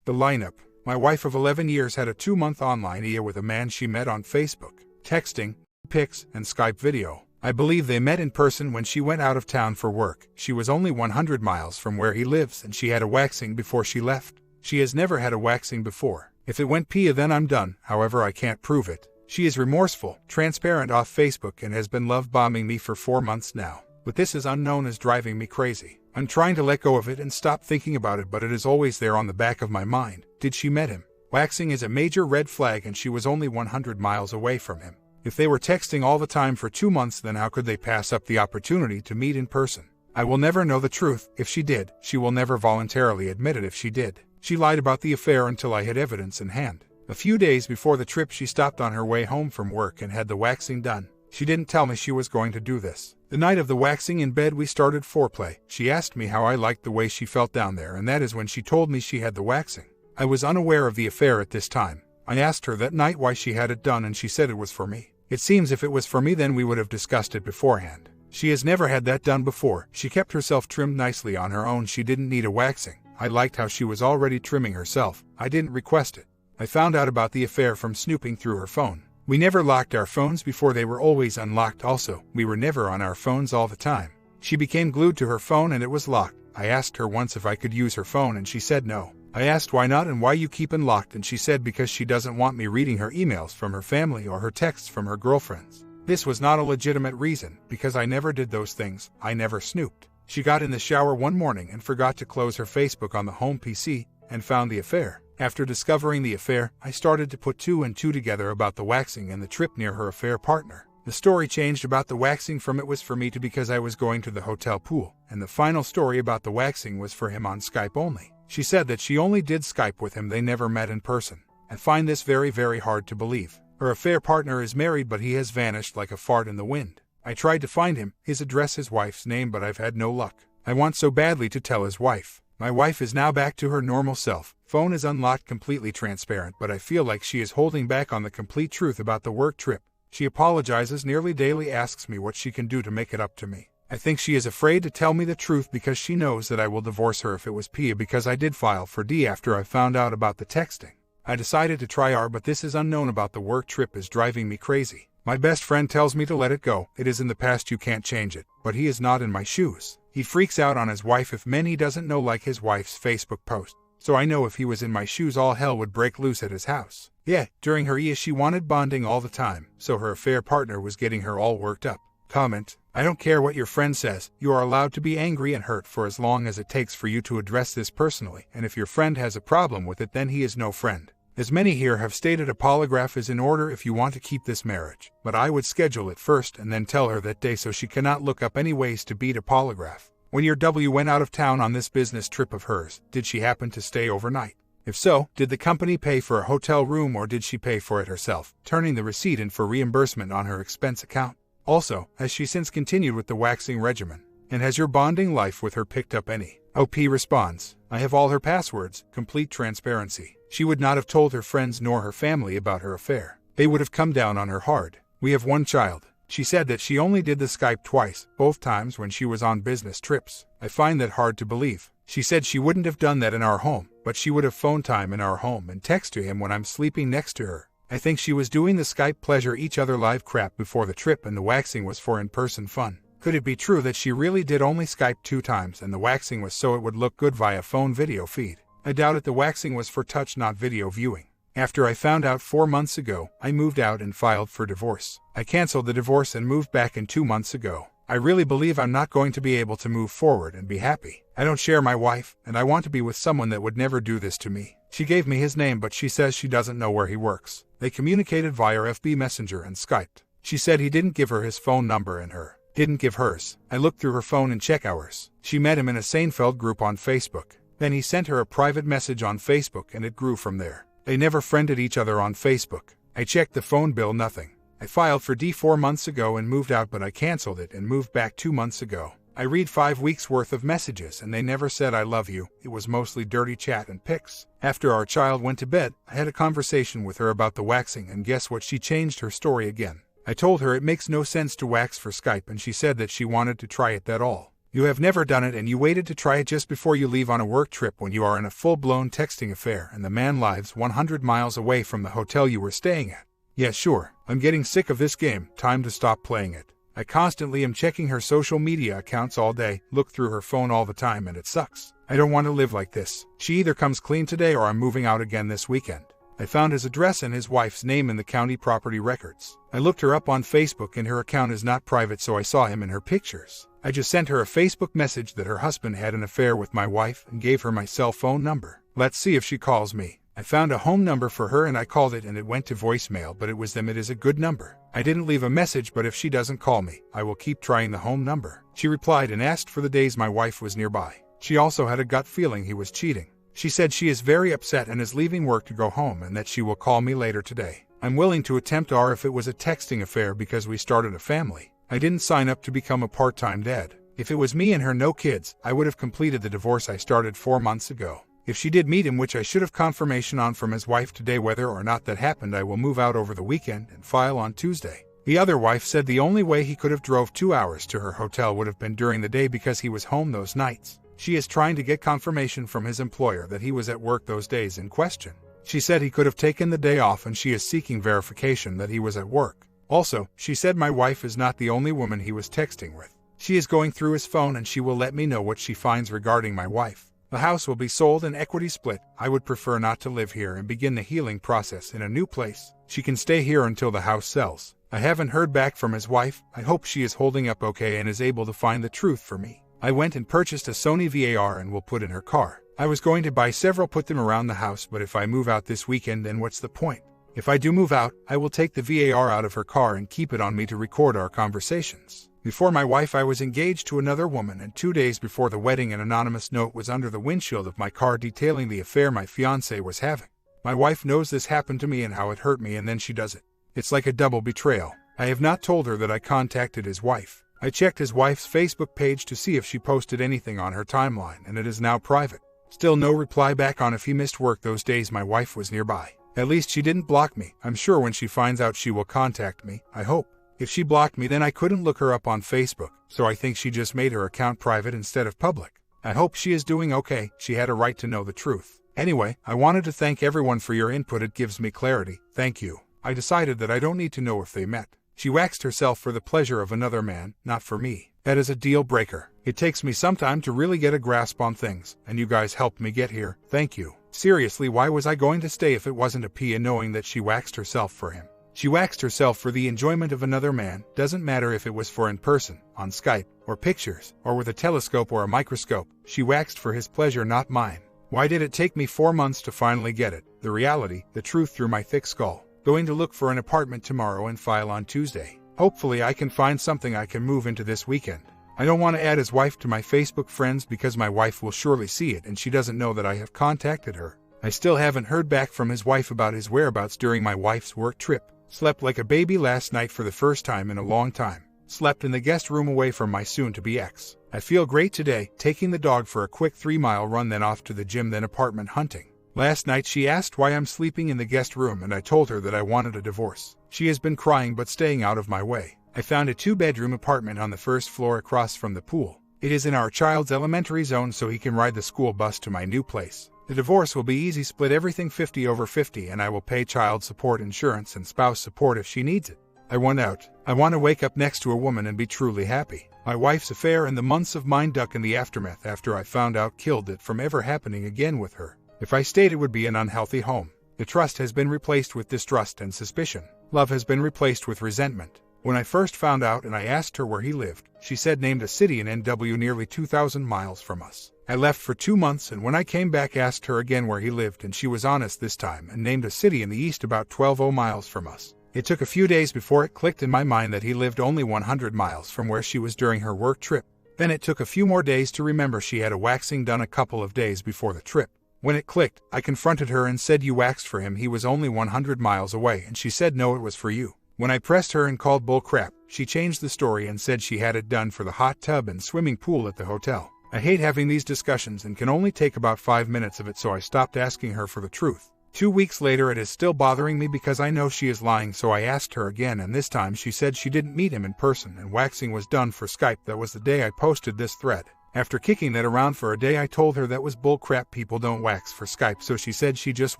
The lineup. My wife of 11 years had a 2-month online IA with a man she met on Facebook, texting, pics, and Skype video. I believe they met in person when she went out of town for work. She was only 100 miles from where he lives and she had a waxing before she left. She has never had a waxing before. If it went PIA then I'm done, however I can't prove it. She is remorseful, transparent off Facebook and has been love bombing me for 4 months now. But this is unknown is driving me crazy. I'm trying to let go of it and stop thinking about it, but it is always there on the back of my mind. Did she met him? Waxing is a major red flag and she was only 100 miles away from him. If they were texting all the time for 2 months, then how could they pass up the opportunity to meet in person? I will never know the truth. If she did, she will never voluntarily admit it if she did. She lied about the affair until I had evidence in hand. A few days before the trip she stopped on her way home from work and had the waxing done. She didn't tell me she was going to do this. The night of the waxing in bed we started foreplay. She asked me how I liked the way she felt down there, and that is when she told me she had the waxing. I was unaware of the affair at this time. I asked her that night why she had it done and she said it was for me. It seems if it was for me then we would have discussed it beforehand. She has never had that done before. She kept herself trimmed nicely on her own. She didn't need a waxing. I liked how she was already trimming herself. I didn't request it. I found out about the affair from snooping through her phone. We never locked our phones before, they were always unlocked also. We were never on our phones all the time. She became glued to her phone and it was locked. I asked her once if I could use her phone and she said no. I asked why not and why you keep it locked, and she said because she doesn't want me reading her emails from her family or her texts from her girlfriends. This was not a legitimate reason, because I never did those things. I never snooped. She got in the shower one morning and forgot to close her Facebook on the home PC and found the affair. After discovering the affair, I started to put 2 and 2 together about the waxing and the trip near her affair partner. The story changed about the waxing from it was for me to because I was going to the hotel pool, and the final story about the waxing was for him on Skype only. She said that she only did Skype with him, they never met in person. I find this very, very hard to believe. Her affair partner is married but he has vanished like a fart in the wind. I tried to find him, his address, his wife's name, but I've had no luck. I want so badly to tell his wife. My wife is now back to her normal self. Phone is unlocked, completely transparent, but I feel like she is holding back on the complete truth about the work trip. She apologizes nearly daily, asks me what she can do to make it up to me. I think she is afraid to tell me the truth because she knows that I will divorce her if it was PIA, because I did file for D after I found out about the texting. I decided to try R, but this is unknown about the work trip is driving me crazy. My best friend tells me to let it go. It is in the past, you can't change it, but he is not in my shoes. He freaks out on his wife if men he doesn't know like his wife's Facebook post. So I know if he was in my shoes all hell would break loose at his house. Yeah, during her IA she wanted bonding all the time, so her affair partner was getting her all worked up. Comment: I don't care what your friend says, you are allowed to be angry and hurt for as long as it takes for you to address this personally, and if your friend has a problem with it then he is no friend. As many here have stated, a polygraph is in order if you want to keep this marriage, but I would schedule it first and then tell her that day so she cannot look up any ways to beat a polygraph. When your W went out of town on this business trip of hers, did she happen to stay overnight? If so, did the company pay for a hotel room or did she pay for it herself, turning the receipt in for reimbursement on her expense account? Also, has she since continued with the waxing regimen? And has your bonding life with her picked up any? OP responds: I have all her passwords, complete transparency. She would not have told her friends nor her family about her affair. They would have come down on her hard. We have one child. She said that she only did the Skype twice, both times when she was on business trips. I find that hard to believe. She said she wouldn't have done that in our home, but she would have phone time in our home and text to him when I'm sleeping next to her. I think she was doing the Skype pleasure each other live crap before the trip and the waxing was for in-person fun. Could it be true that she really did only Skype 2 times and the waxing was so it would look good via phone video feed? I doubt it. The waxing was for touch, not video viewing. After I found out 4 months ago, I moved out and filed for divorce. I canceled the divorce and moved back in 2 months ago. I really believe I'm not going to be able to move forward and be happy. I don't share my wife, and I want to be with someone that would never do this to me. She gave me his name, but she says she doesn't know where he works. They communicated via FB Messenger and Skyped. She said he didn't give her his phone number and her didn't give hers. I looked through her phone and check hours. She met him in a Seinfeld group on Facebook. Then he sent her a private message on Facebook and it grew from there. They never friended each other on Facebook. I checked the phone bill, nothing. I filed for D 4 months ago and moved out, but I canceled it and moved back 2 months ago. I read 5 weeks worth of messages and they never said I love you. It was mostly dirty chat and pics. After our child went to bed, I had a conversation with her about the waxing, and guess what? She changed her story again. I told her it makes no sense to wax for Skype and she said that she wanted to try it, that all. You have never done it and you waited to try it just before you leave on a work trip when you are in a full-blown texting affair and the man lives 100 miles away from the hotel you were staying at. Yeah, sure, I'm getting sick of this game, time to stop playing it. I constantly am checking her social media accounts all day, look through her phone all the time, and it sucks. I don't want to live like this. She either comes clean today or I'm moving out again this weekend. I found his address and his wife's name in the county property records. I looked her up on Facebook and her account is not private, so I saw him in her pictures. I just sent her a Facebook message that her husband had an affair with my wife and gave her my cell phone number. Let's see if she calls me. I found a home number for her and I called it and it went to voicemail, but it was them. It is a good number. I didn't leave a message, but if she doesn't call me, I will keep trying the home number. She replied and asked for the days my wife was nearby. She also had a gut feeling he was cheating. She said she is very upset and is leaving work to go home and that she will call me later today. I'm willing to attempt R if it was a texting affair because we started a family. I didn't sign up to become a part-time dad. If it was me and her no kids, I would have completed the divorce I started 4 months ago. If she did meet him, which I should have confirmation on from his wife today whether or not that happened, I will move out over the weekend and file on Tuesday. The other wife said the only way he could have drove 2 hours to her hotel would have been during the day because he was home those nights. She is trying to get confirmation from his employer that he was at work those days in question. She said he could have taken the day off and she is seeking verification that he was at work. Also, she said my wife is not the only woman he was texting with. She is going through his phone and she will let me know what she finds regarding my wife. The house will be sold and equity split. I would prefer not to live here and begin the healing process in a new place. She can stay here until the house sells. I haven't heard back from his wife. I hope she is holding up okay and is able to find the truth for me. I went and purchased a Sony VAR and will put in her car. I was going to buy several, put them around the house, but if I move out this weekend, then what's the point? If I do move out, I will take the VAR out of her car and keep it on me to record our conversations. Before my wife, I was engaged to another woman, and 2 days before the wedding, an anonymous note was under the windshield of my car detailing the affair my fiancé was having. My wife knows this happened to me and how it hurt me, and then she does it. It's like a double betrayal. I have not told her that I contacted his wife. I checked his wife's Facebook page to see if she posted anything on her timeline, and it is now private. Still no reply back on if he missed work those days my wife was nearby. At least she didn't block me. I'm sure when she finds out she will contact me, I hope. If she blocked me, then I couldn't look her up on Facebook, so I think she just made her account private instead of public. I hope she is doing okay. She had a right to know the truth. Anyway, I wanted to thank everyone for your input. It gives me clarity. Thank you. I decided that I don't need to know if they met. She waxed herself for the pleasure of another man, not for me. That is a deal breaker. It takes me some time to really get a grasp on things, and you guys helped me get here. Thank you. Seriously, why was I going to stay if it wasn't a pia knowing that she waxed herself for him? She waxed herself for the enjoyment of another man. Doesn't matter if it was for in person, on Skype, or pictures, or with a telescope or a microscope. She waxed for his pleasure, not mine. Why did it take me 4 months to finally get it? The reality, the truth through my thick skull. Going to look for an apartment tomorrow and file on Tuesday. Hopefully I can find something I can move into this weekend. I don't want to add his wife to my Facebook friends because my wife will surely see it and she doesn't know that I have contacted her. I still haven't heard back from his wife about his whereabouts during my wife's work trip. Slept like a baby last night for the first time in a long time. Slept in the guest room away from my soon-to-be ex. I feel great today, taking the dog for a quick 3-mile run, then off to the gym, then apartment hunting. Last night she asked why I'm sleeping in the guest room and I told her that I wanted a divorce. She has been crying but staying out of my way. I found a 2-bedroom apartment on the first floor across from the pool. It is in our child's elementary zone so he can ride the school bus to my new place. The divorce will be easy, split everything 50/50, and I will pay child support, insurance, and spouse support if she needs it. I want out. I want to wake up next to a woman and be truly happy. My wife's affair and the months of mind duck in the aftermath after I found out killed it from ever happening again with her. If I stayed, it would be an unhealthy home. The trust has been replaced with distrust and suspicion. Love has been replaced with resentment. When I first found out and I asked her where he lived, she said named a city in NW nearly 2,000 miles from us. I left for 2 months and when I came back asked her again where he lived and she was honest this time and named a city in the east about 12 miles from us. It took a few days before it clicked in my mind that he lived only 100 miles from where she was during her work trip. Then it took a few more days to remember she had a waxing done a couple of days before the trip. When it clicked, I confronted her and said, "You waxed for him, he was only 100 miles away," and she said no, it was for you. When I pressed her and called bull crap, she changed the story and said she had it done for the hot tub and swimming pool at the hotel. I hate having these discussions and can only take about 5 minutes of it, so I stopped asking her for the truth. 2 weeks later it is still bothering me because I know she is lying, so I asked her again, and this time she said she didn't meet him in person and waxing was done for Skype. That was the day I posted this thread. After kicking that around for a day, I told her that was bullcrap, people don't wax for Skype, so she said she just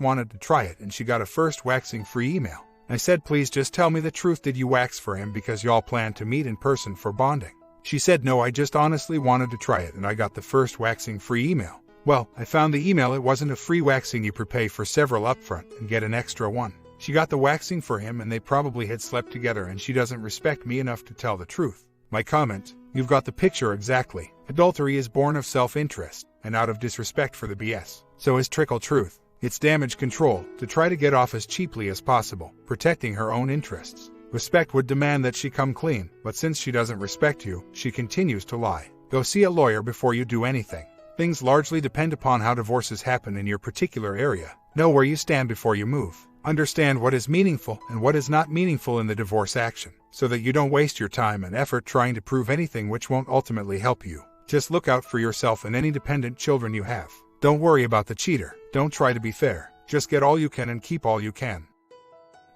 wanted to try it and she got a first waxing free email. I said, please just tell me the truth, did you wax for him because y'all planned to meet in person for bonding? She said no, I just honestly wanted to try it and I got the first waxing free email. Well, I found the email. It wasn't a free waxing, you prepay for several upfront and get an extra one. She got the waxing for him and they probably had slept together and she doesn't respect me enough to tell the truth. My comment: you've got the picture exactly. Adultery is born of self-interest and out of disrespect for the BS. So is trickle truth. It's damage control to try to get off as cheaply as possible, protecting her own interests. Respect would demand that she come clean, but since she doesn't respect you, she continues to lie. Go see a lawyer before you do anything. Things largely depend upon how divorces happen in your particular area. Know where you stand before you move. Understand what is meaningful and what is not meaningful in the divorce action, so that you don't waste your time and effort trying to prove anything which won't ultimately help you. Just look out for yourself and any dependent children you have. Don't worry about the cheater. Don't try to be fair. Just get all you can and keep all you can.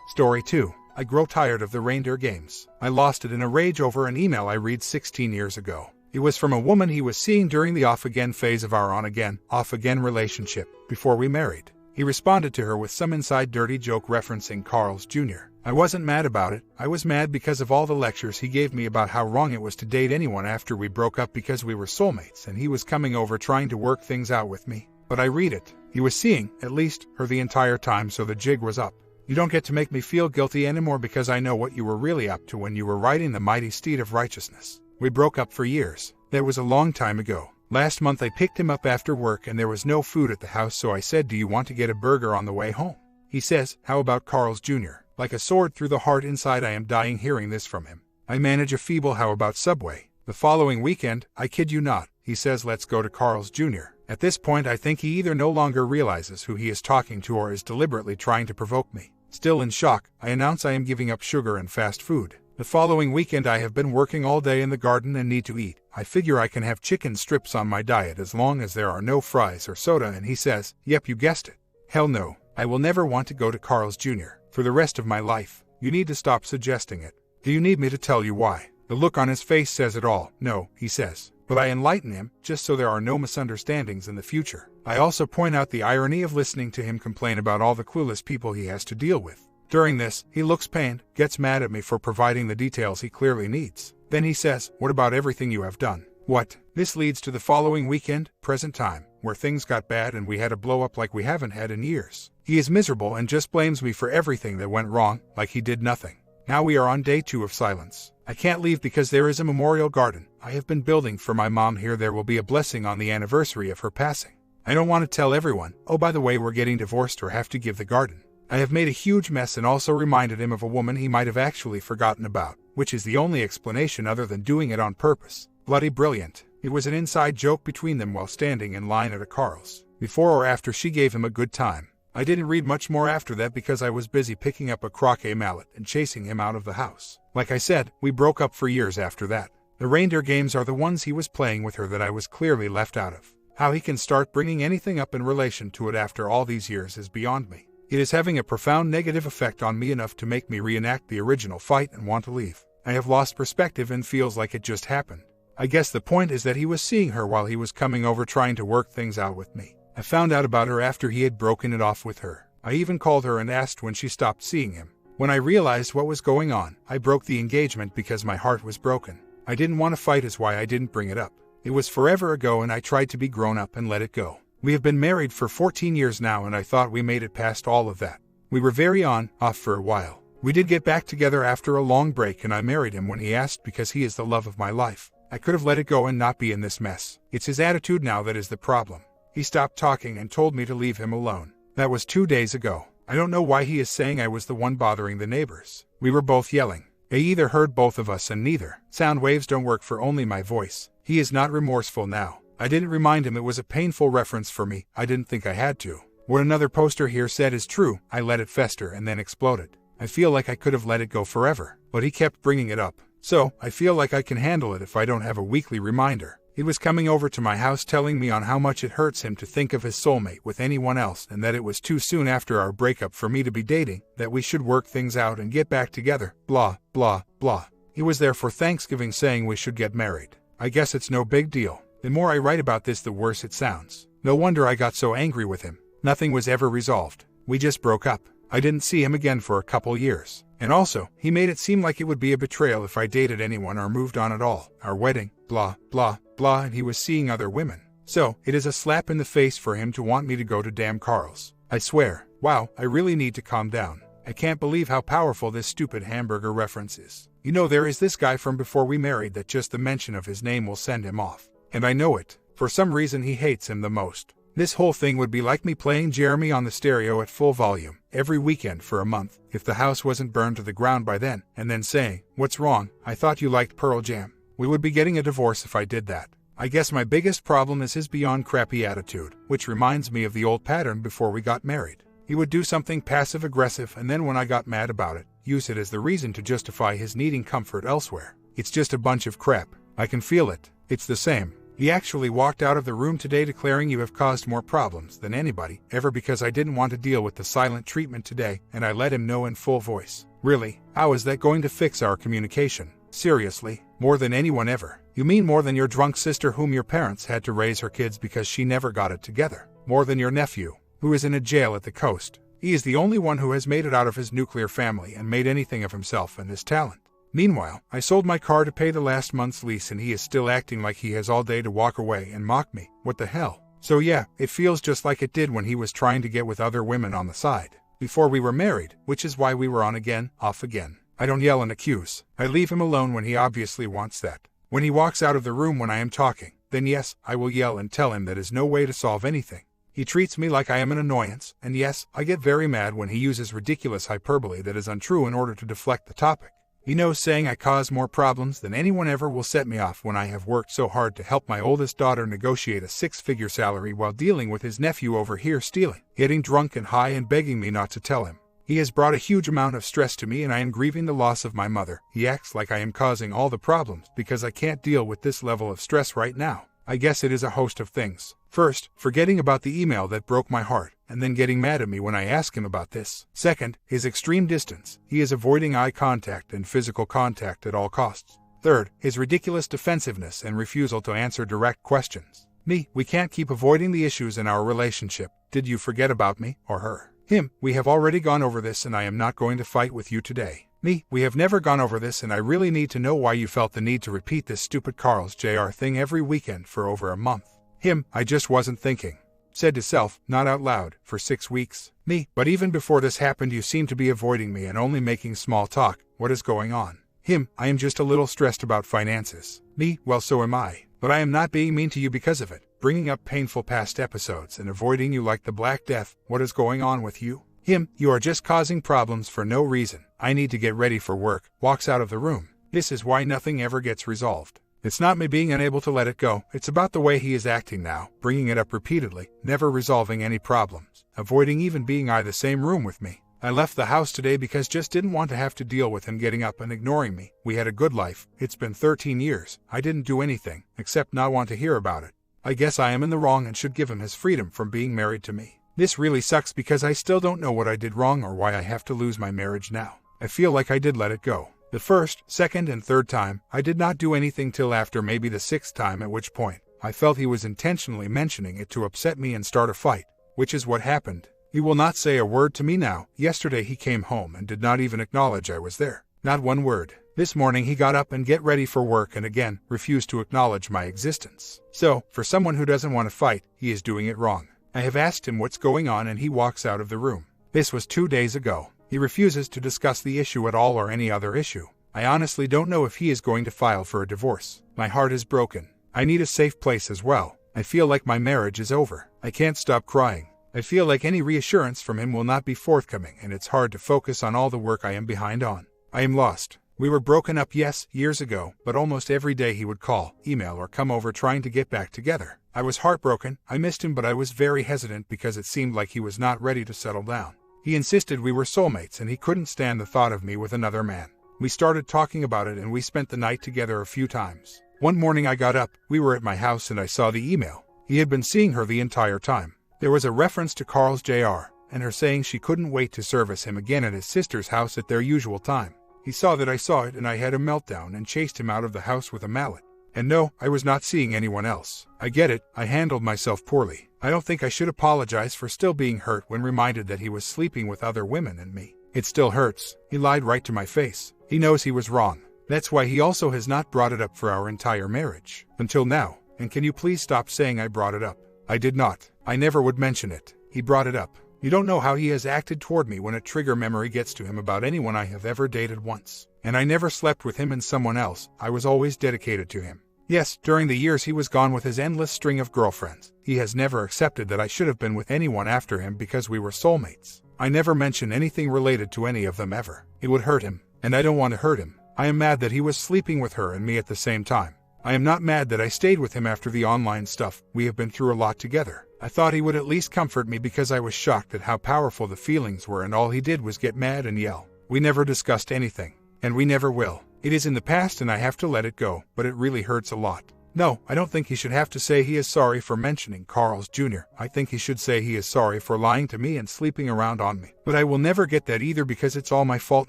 Story 2. I grow tired of the reindeer games. I lost it in a rage over an email I read 16 years ago. It was from a woman he was seeing during the off-again phase of our on-again, off-again relationship, before we married. He responded to her with some inside dirty joke referencing Carl's Jr. I wasn't mad about it. I was mad because of all the lectures he gave me about how wrong it was to date anyone after we broke up because we were soulmates and he was coming over trying to work things out with me. But I read it. He was seeing, at least, her the entire time, so the jig was up. You don't get to make me feel guilty anymore because I know what you were really up to when you were riding the mighty steed of righteousness. We broke up for years. That was a long time ago. Last month I picked him up after work and there was no food at the house, so I said, do you want to get a burger on the way home? He says, how about Carl's Jr.? Like a sword through the heart inside, I am dying hearing this from him. I manage a feeble how about Subway? The following weekend, I kid you not, he says let's go to Carl's Jr. At this point I think he either no longer realizes who he is talking to or is deliberately trying to provoke me. Still in shock, I announce I am giving up sugar and fast food. The following weekend I have been working all day in the garden and need to eat. I figure I can have chicken strips on my diet as long as there are no fries or soda, and he says, yep, you guessed it. Hell no, I will never want to go to Carl's Jr. for the rest of my life. You need to stop suggesting it. Do you need me to tell you why? The look on his face says it all. No, he says. But I enlighten him, just so there are no misunderstandings in the future. I also point out the irony of listening to him complain about all the clueless people he has to deal with. During this, he looks pained, gets mad at me for providing the details he clearly needs. Then he says, what about everything you have done? What? This leads to the following weekend, present time, where things got bad and we had a blow up like we haven't had in years. He is miserable and just blames me for everything that went wrong, like he did nothing. Now we are on day 2 of silence. I can't leave because there is a memorial garden I have been building for my mom here. There will be a blessing on the anniversary of her passing. I don't want to tell everyone, oh by the way we're getting divorced, or have to give the garden. I have made a huge mess and also reminded him of a woman he might have actually forgotten about, which is the only explanation other than doing it on purpose. Bloody brilliant. It was an inside joke between them while standing in line at a Carl's. Before or after she gave him a good time. I didn't read much more after that because I was busy picking up a croquet mallet and chasing him out of the house. Like I said, we broke up for years after that. The reindeer games are the ones he was playing with her that I was clearly left out of. How he can start bringing anything up in relation to it after all these years is beyond me. It is having a profound negative effect on me, enough to make me reenact the original fight and want to leave. I have lost perspective and feels like it just happened. I guess the point is that he was seeing her while he was coming over trying to work things out with me. I found out about her after he had broken it off with her. I even called her and asked when she stopped seeing him. When I realized what was going on, I broke the engagement because my heart was broken. I didn't want to fight, is why I didn't bring it up. It was forever ago and I tried to be grown up and let it go. We have been married for 14 years now and I thought we made it past all of that. We were very off for a while. We did get back together after a long break and I married him when he asked because he is the love of my life. I could have let it go and not be in this mess. It's his attitude now that is the problem. He stopped talking and told me to leave him alone. That was 2 days ago. I don't know why he is saying I was the one bothering the neighbors. We were both yelling. They either heard both of us and neither. Sound waves don't work for only my voice. He is not remorseful now. I didn't remind him it was a painful reference for me. I didn't think I had to. What another poster here said is true. I let it fester and then exploded. I feel like I could have let it go forever, but he kept bringing it up. So, I feel like I can handle it if I don't have a weekly reminder. He was coming over to my house telling me on how much it hurts him to think of his soulmate with anyone else and that it was too soon after our breakup for me to be dating, that we should work things out and get back together, blah, blah, blah. He was there for Thanksgiving saying we should get married. I guess it's no big deal. The more I write about this, the worse it sounds. No wonder I got so angry with him. Nothing was ever resolved. We just broke up. I didn't see him again for a couple years. And also, he made it seem like it would be a betrayal if I dated anyone or moved on at all. Our wedding, blah, blah, blah, and he was seeing other women. So, it is a slap in the face for him to want me to go to damn Carl's. I swear, wow, I really need to calm down. I can't believe how powerful this stupid hamburger reference is. You know, there is this guy from before we married that just the mention of his name will send him off. And I know it. For some reason he hates him the most. This whole thing would be like me playing Jeremy on the stereo at full volume every weekend for a month, if the house wasn't burned to the ground by then, and then saying, "What's wrong? I thought you liked Pearl Jam." We would be getting a divorce if I did that. I guess my biggest problem is his beyond crappy attitude, which reminds me of the old pattern before we got married. He would do something passive-aggressive and then when I got mad about it, use it as the reason to justify his needing comfort elsewhere. It's just a bunch of crap. I can feel it. It's the same. He actually walked out of the room today declaring you have caused more problems than anybody ever because I didn't want to deal with the silent treatment today, and I let him know in full voice. Really? How is that going to fix our communication? Seriously? More than anyone ever? You mean more than your drunk sister whom your parents had to raise her kids because she never got it together? More than your nephew, who is in a jail at the coast? He is the only one who has made it out of his nuclear family and made anything of himself and his talent. Meanwhile, I sold my car to pay the last month's lease and he is still acting like he has all day to walk away and mock me. What the hell? So yeah, it feels just like it did when he was trying to get with other women on the side. Before we were married, which is why we were on again, off again. I don't yell and accuse. I leave him alone when he obviously wants that. When he walks out of the room when I am talking, then yes, I will yell and tell him that is no way to solve anything. He treats me like I am an annoyance, and yes, I get very mad when he uses ridiculous hyperbole that is untrue in order to deflect the topic. He knows saying I cause more problems than anyone ever will set me off when I have worked so hard to help my oldest daughter negotiate a six-figure salary while dealing with his nephew over here stealing, getting drunk and high and begging me not to tell him. He has brought a huge amount of stress to me and I am grieving the loss of my mother. He acts like I am causing all the problems because I can't deal with this level of stress right now. I guess it is a host of things. First, forgetting about the email that broke my heart, and then getting mad at me when I ask him about this. Second, his extreme distance. He is avoiding eye contact and physical contact at all costs. Third, his ridiculous defensiveness and refusal to answer direct questions. Me, we can't keep avoiding the issues in our relationship. Did you forget about me, or her? Him, we have already gone over this and I am not going to fight with you today. Me, we have never gone over this and I really need to know why you felt the need to repeat this stupid Carl's Jr. thing every weekend for over a month. Him, I just wasn't thinking. Said to self, not out loud, for 6 weeks. Me, but even before this happened you seem to be avoiding me and only making small talk. What is going on? Him, I am just a little stressed about finances. Me, well so am I. But I am not being mean to you because of it. Bringing up painful past episodes and avoiding you like the Black Death. What is going on with you? Him, you are just causing problems for no reason. I need to get ready for work. Walks out of the room. This is why nothing ever gets resolved. It's not me being unable to let it go, it's about the way he is acting now, bringing it up repeatedly, never resolving any problems, avoiding even being in the same room with me. I left the house today because just didn't want to have to deal with him getting up and ignoring me. We had a good life. It's been 13 years. I didn't do anything, except not want to hear about it. I guess I am in the wrong and should give him his freedom from being married to me. This really sucks because I still don't know what I did wrong or why I have to lose my marriage now. I feel like I did let it go. The first, second, and third time, I did not do anything till after maybe the 6th time, at which point, I felt he was intentionally mentioning it to upset me and start a fight, which is what happened. He will not say a word to me now. Yesterday he came home and did not even acknowledge I was there. Not one word. This morning he got up and get ready for work and again, refused to acknowledge my existence. So, for someone who doesn't want to fight, he is doing it wrong. I have asked him what's going on and he walks out of the room. This was 2 days ago. He refuses to discuss the issue at all or any other issue. I honestly don't know if he is going to file for a divorce. My heart is broken. I need a safe place as well. I feel like my marriage is over. I can't stop crying. I feel like any reassurance from him will not be forthcoming and it's hard to focus on all the work I am behind on. I am lost. We were broken up, yes, years ago, but almost every day he would call, email, or come over trying to get back together. I was heartbroken. I missed him, but I was very hesitant because it seemed like he was not ready to settle down. He insisted we were soulmates and he couldn't stand the thought of me with another man. We started talking about it and we spent the night together a few times. One morning I got up, we were at my house, and I saw the email. He had been seeing her the entire time. There was a reference to Carl's Jr. and her saying she couldn't wait to service him again at his sister's house at their usual time. He saw that I saw it, and I had a meltdown and chased him out of the house with a mallet. And no, I was not seeing anyone else. I get it, I handled myself poorly. I don't think I should apologize for still being hurt when reminded that he was sleeping with other women and me. It still hurts. He lied right to my face. He knows he was wrong. That's why he also has not brought it up for our entire marriage. Until now. And can you please stop saying I brought it up? I did not. I never would mention it. He brought it up. You don't know how he has acted toward me when a trigger memory gets to him about anyone I have ever dated once. And I never slept with him and someone else. I was always dedicated to him. Yes, during the years he was gone with his endless string of girlfriends, he has never accepted that I should have been with anyone after him because we were soulmates. I never mention anything related to any of them ever. It would hurt him, and I don't want to hurt him. I am mad that he was sleeping with her and me at the same time. I am not mad that I stayed with him after the online stuff. We have been through a lot together. I thought he would at least comfort me because I was shocked at how powerful the feelings were, and all he did was get mad and yell. We never discussed anything, and we never will. It is in the past and I have to let it go, but it really hurts a lot. No, I don't think he should have to say he is sorry for mentioning Carl's Jr. I think he should say he is sorry for lying to me and sleeping around on me. But I will never get that either because it's all my fault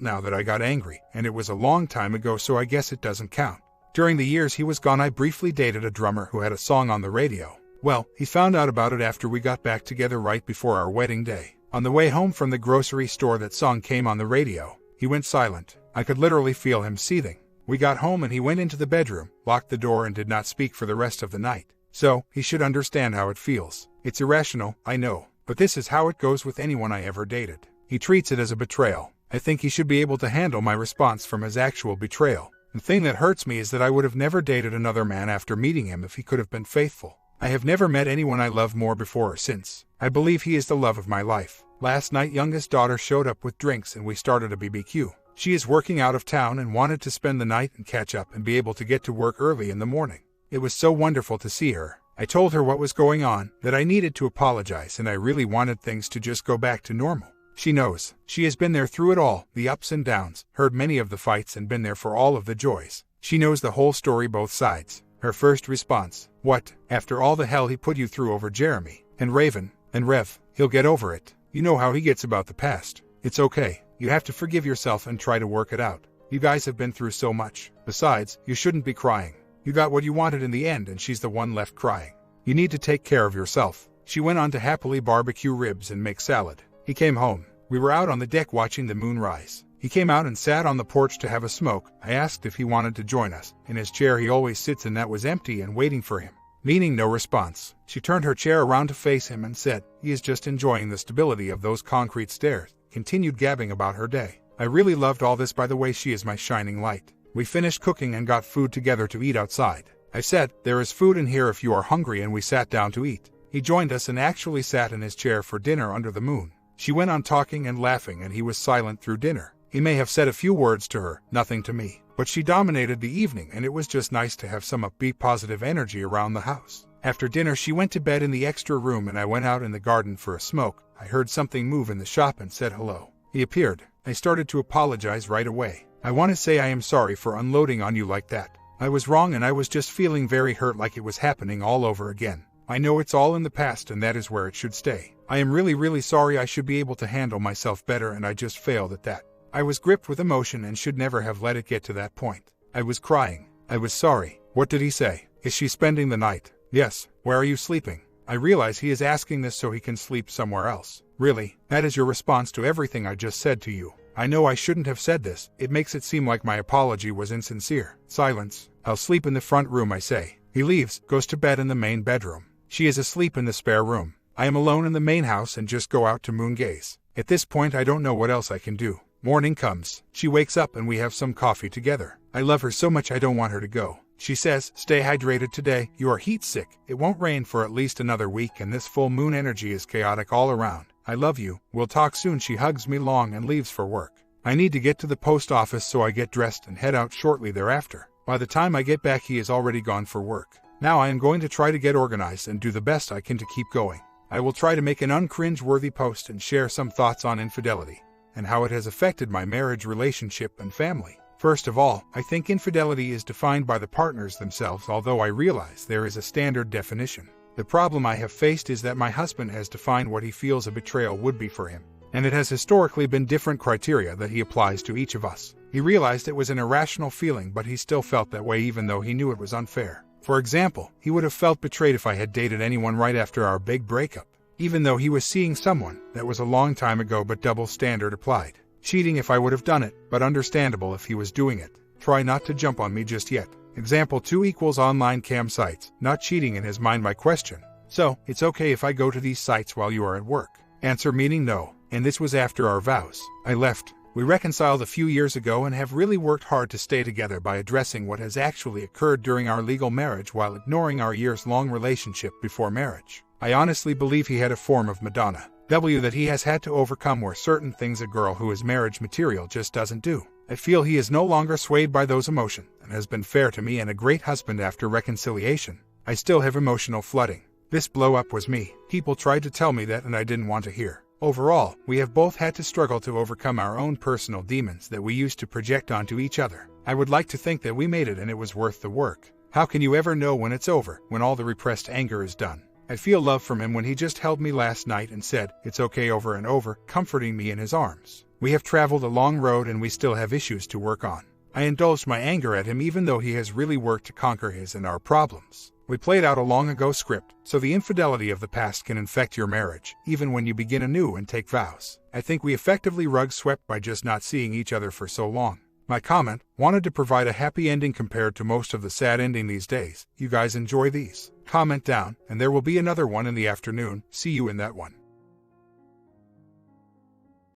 now that I got angry, and it was a long time ago, so I guess it doesn't count. During the years he was gone, I briefly dated a drummer who had a song on the radio. Well, he found out about it after we got back together right before our wedding day. On the way home from the grocery store, that song came on the radio. He went silent. I could literally feel him seething. We got home and he went into the bedroom, locked the door, and did not speak for the rest of the night. So, he should understand how it feels. It's irrational, I know, but this is how it goes with anyone I ever dated. He treats it as a betrayal. I think he should be able to handle my response from his actual betrayal. The thing that hurts me is that I would have never dated another man after meeting him if he could have been faithful. I have never met anyone I love more before or since. I believe he is the love of my life. Last night, youngest daughter showed up with drinks and we started a BBQ. She is working out of town and wanted to spend the night and catch up and be able to get to work early in the morning. It was so wonderful to see her. I told her what was going on, that I needed to apologize and I really wanted things to just go back to normal. She knows. She has been there through it all, the ups and downs, heard many of the fights and been there for all of the joys. She knows the whole story, both sides. Her first response: what? After all the hell he put you through over Jeremy, and Raven, and Rev, he'll get over it. You know how he gets about the past. It's okay. You have to forgive yourself and try to work it out. You guys have been through so much. Besides, you shouldn't be crying. You got what you wanted in the end and she's the one left crying. You need to take care of yourself. She went on to happily barbecue ribs and make salad. He came home. We were out on the deck watching the moon rise. He came out and sat on the porch to have a smoke. I asked if he wanted to join us. In his chair he always sits, and that was empty and waiting for him. Meaning no response. She turned her chair around to face him and said, he is just enjoying the stability of those concrete stairs. Continued gabbing about her day. I really loved all this, by the way. She is my shining light. We finished cooking and got food together to eat outside. I said, there is food in here if you are hungry, and we sat down to eat. He joined us and actually sat in his chair for dinner under the moon. She went on talking and laughing and he was silent through dinner. He may have said a few words to her, nothing to me, but she dominated the evening and it was just nice to have some upbeat positive energy around the house. After dinner she went to bed in the extra room and I went out in the garden for a smoke. I heard something move in the shop and said hello. He appeared. I started to apologize right away. I want to say I am sorry for unloading on you like that. I was wrong and I was just feeling very hurt, like it was happening all over again. I know it's all in the past and that is where it should stay. I am really sorry. I should be able to handle myself better and I just failed at that. I was gripped with emotion and should never have let it get to that point. I was crying. I was sorry. What did he say? Is she spending the night? Yes. Where are you sleeping? I realize he is asking this so he can sleep somewhere else. Really? That is your response to everything I just said to you? I know I shouldn't have said this. It makes it seem like my apology was insincere. Silence. I'll sleep in the front room, I say. He leaves, goes to bed in the main bedroom. She is asleep in the spare room. I am alone in the main house and just go out to moon gaze. At this point I don't know what else I can do. Morning comes. She wakes up and we have some coffee together. I love her so much I don't want her to go. She says, stay hydrated today. You are heat sick. It won't rain for at least another week and this full moon energy is chaotic all around. I love you. We'll talk soon. She hugs me long and leaves for work. I need to get to the post office, so I get dressed and head out shortly thereafter. By the time I get back he is already gone for work. Now I am going to try to get organized and do the best I can to keep going. I will try to make an uncringe-worthy post and share some thoughts on infidelity and how it has affected my marriage, relationship, and family. First of all, I think infidelity is defined by the partners themselves, although I realize there is a standard definition. The problem I have faced is that my husband has defined what he feels a betrayal would be for him, and it has historically been different criteria that he applies to each of us. He realized it was an irrational feeling, but he still felt that way even though he knew it was unfair. For example, he would have felt betrayed if I had dated anyone right after our big breakup, even though he was seeing someone. That was a long time ago, but double standard applied. Cheating if I would have done it, but understandable if he was doing it. Try not to jump on me just yet. Example 2 equals online cam sites. Not cheating in his mind my question. So, it's okay if I go to these sites while you are at work. Answer meaning no, and this was after our vows. I left. We reconciled a few years ago and have really worked hard to stay together by addressing what has actually occurred during our legal marriage while ignoring our years-long relationship before marriage. I honestly believe he had a form of Madonna that he has had to overcome, where certain things a girl who is marriage material just doesn't do. I feel he is no longer swayed by those emotions and has been fair to me and a great husband after reconciliation. I still have emotional flooding. This blow-up was me. People tried to tell me that and I didn't want to hear. Overall, we have both had to struggle to overcome our own personal demons that we used to project onto each other. I would like to think that we made it and it was worth the work. How can you ever know when it's over, when all the repressed anger is done? I feel love from him when he just held me last night and said, "It's okay," over and over, comforting me in his arms. We have traveled a long road and we still have issues to work on. I indulged my anger at him even though he has really worked to conquer his and our problems. We played out a long ago script, so the infidelity of the past can infect your marriage, even when you begin anew and take vows. I think we effectively rug swept by just not seeing each other for so long. My comment, wanted to provide a happy ending compared to most of the sad ending these days. You guys enjoy these? Comment down, and there will be another one in the afternoon. See you in that one.